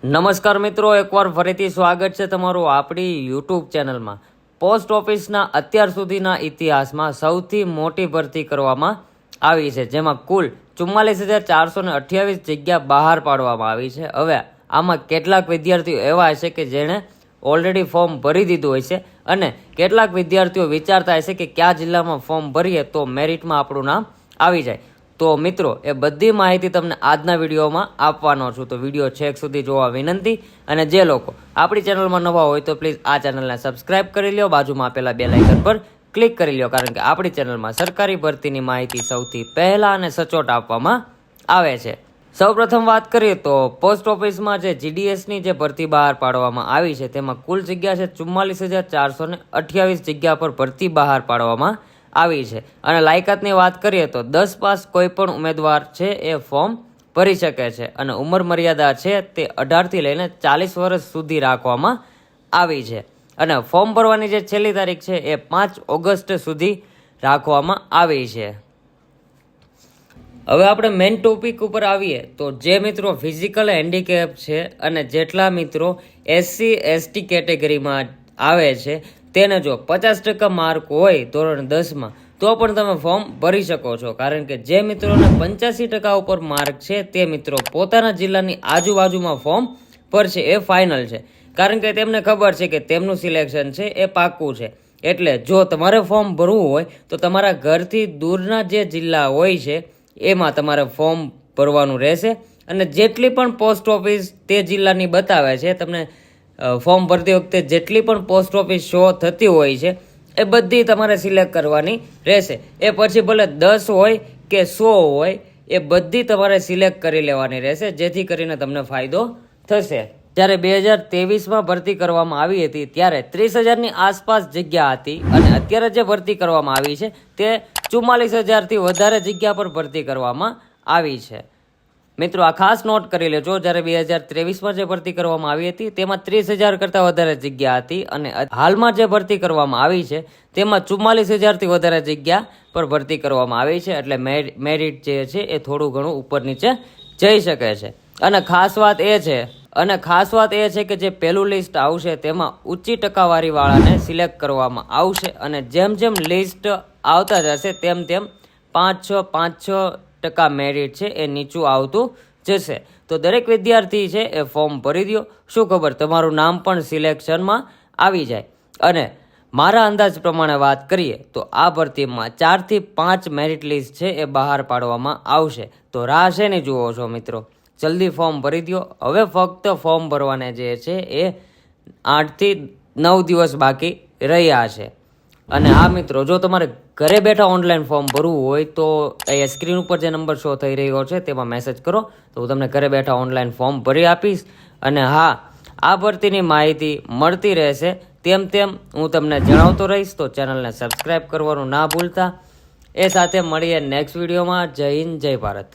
નમસ્કાર મિત્રો, એકવાર ફરીથી સ્વાગત છે તમારું આપણી યુટ્યુબ ચેનલમાં. પોસ્ટ ઓફિસના અત્યાર સુધીના ઇતિહાસમાં સૌથી મોટી ભરતી કરવામાં આવી છે, જેમાં કુલ 44,428 જગ્યા બહાર પાડવામાં આવી છે. હવે આમાં કેટલાક વિદ્યાર્થીઓ એવા હશે કે જેણે ઓલરેડી ફોર્મ ભરી દીધું હોય છે અને કેટલાક વિદ્યાર્થીઓ વિચારતા હશે કે કયા જિલ્લામાં ફોર્મ ભરીએ તો મેરિટમાં આપણું નામ આવી જાય. તો મિત્રો, એ બધી માહિતી તમને આજના વિડીયોમાં આપવાનો છું, તો વિડીયો છેક સુધી જોવા વિનંતી. અને જે લોકો આપણી ચેનલમાં નવા હોય તો પ્લીઝ આ ચેનલને સબસ્ક્રાઇબ કરી લો, બાજુમાં આપેલા બેલ આઇકન પર ક્લિક કરી લો, કારણ કે આપણી ચેનલમાં સરકારી ભરતીની માહિતી સૌથી પહેલાં અને સચોટ આપવામાં આવે છે. સૌપ્રથમ વાત કરીએ તો પોસ્ટ ઓફિસમાં જે જીડીએસની જે ભરતી બહાર પાડવામાં આવી છે તેમાં કુલ જગ્યા છે 44,428 જગ્યા પર ભરતી બહાર પાડવામાં આવી છે. અને લાયકાતની વાત કરીએ તો 10 પાસ કોઈ પણ ઉમેદવાર છે એ ફોર્મ ભરી શકે છે. અને ઉંમર મર્યાદા છે તે 18 થી લઈને 40 વર્ષ સુધી રાખવામાં આવી છે. અને ફોર્મ ભરવાની જે છેલ્લી તારીખ છે એ 5 ઓગસ્ટ સુધી રાખવામાં આવી છે. હવે આપણે મેઇન ટોપિક ઉપર આવીએ તો જે મિત્રો ફિઝિકલ હેન્ડીકેપ છે અને જેટલા મિત્રો SC ST કેટેગરીમાં આવે છે તેને જો 50% માર્ક હોય ધોરણ 10માં તો પણ તમે ફોર્મ ભરી શકો છો, કારણ કે જે મિત્રોને 85% ઉપર માર્ક છે તે મિત્રો પોતાના જિલ્લાની આજુબાજુમાં ફોર્મ ભરશે, એ ફાઇનલ છે. કારણ કે તેમને ખબર છે કે તેમનું સિલેક્શન છે એ પાક્કું છે. એટલે જો તમારે ફોર્મ ભરવું હોય તો તમારા ઘરથી દૂરના જે જિલ્લા હોય છે એમાં તમારે ફોર્મ ભરવાનું રહેશે. અને જેટલી પણ પોસ્ટ ઓફિસ તે જિલ્લાની બતાવે છે, તમને ફોર્મ ભરતી વખતે જેટલી પણ પોસ્ટ ઓફિસ શો થતી હોય છે એ બધી તમારે સિલેક્ટ કરવાની રહેશે. એ પછી ભલે 10 હોય કે 100 હોય, એ બધી તમારે સિલેક્ટ કરી લેવાની રહેશે, જેથી કરીને તમને ફાયદો થશે. જ્યારે 2023માં ભરતી કરવામાં આવી હતી ત્યારે 30,000ની આસપાસ જગ્યા હતી અને અત્યારે જે ભરતી કરવામાં આવી છે તે 44,000થી વધારે જગ્યા પર ભરતી કરવામાં આવી છે. મિત્રો, આ ખાસ નોટ કરી લેજો, જ્યારે 2023માં જે ભરતી કરવામાં આવી હતી તેમાં 30,000 કરતાં વધારે જગ્યા હતી અને હાલમાં જે ભરતી કરવામાં આવી છે તેમાં 44,000થી વધારે જગ્યા પર ભરતી કરવામાં આવી છે. એટલે મેરિટ જે છે એ થોડું ઘણું ઉપર નીચે જઈ શકે છે. અને ખાસ વાત એ છે કે જે પહેલું લિસ્ટ આવશે તેમાં ઊંચી ટકાવારીવાળાને સિલેક્ટ કરવામાં આવશે અને જેમ જેમ લિસ્ટ આવતા જશે તેમ તેમ 5-6% મેરિટ છે એ નીચું આવતું જશે. તો દરેક વિદ્યાર્થી છે એ ફોર્મ ભરી દો. શું ખબર તમારું નામ પણ સિલેક્શનમાં આવી જાય. અને મારા અંદાજ પ્રમાણે વાત કરીએ તો આ ભરતીમાં 4 થી 5 મેરિટ લિસ્ટ છે એ બહાર પાડવામાં આવશે. તો રાહ શેની જુઓ છો મિત્રો, જલ્દી ફોર્મ ભરી દો. હવે ફક્ત ફોર્મ ભરવાને જે છે એ 8 થી 9 દિવસ બાકી રહ્યા છે. અને હા મિત્રો, જો તમારે ઘરે બેઠા ઓનલાઈન ફોર્મ ભરવું હોય તો એ સ્ક્રીન ઉપર જે નંબર શો થઈ રહ્યો છે તેમાં મેસેજ કરો, તો હું તમને ઘરે બેઠા ઓનલાઈન ફોર્મ ભરી આપીશ. અને હા, આ ભરતીની માહિતી મળતી રહેશે, તેમ હું તમને જણાવતો રહીશ. તો ચેનલને સબસ્ક્રાઈબ કરવાનું ના ભૂલતા. એ સાથે મળીએ નેક્સ્ટ વિડીયોમાં. જય હિન્દ, જય ભારત.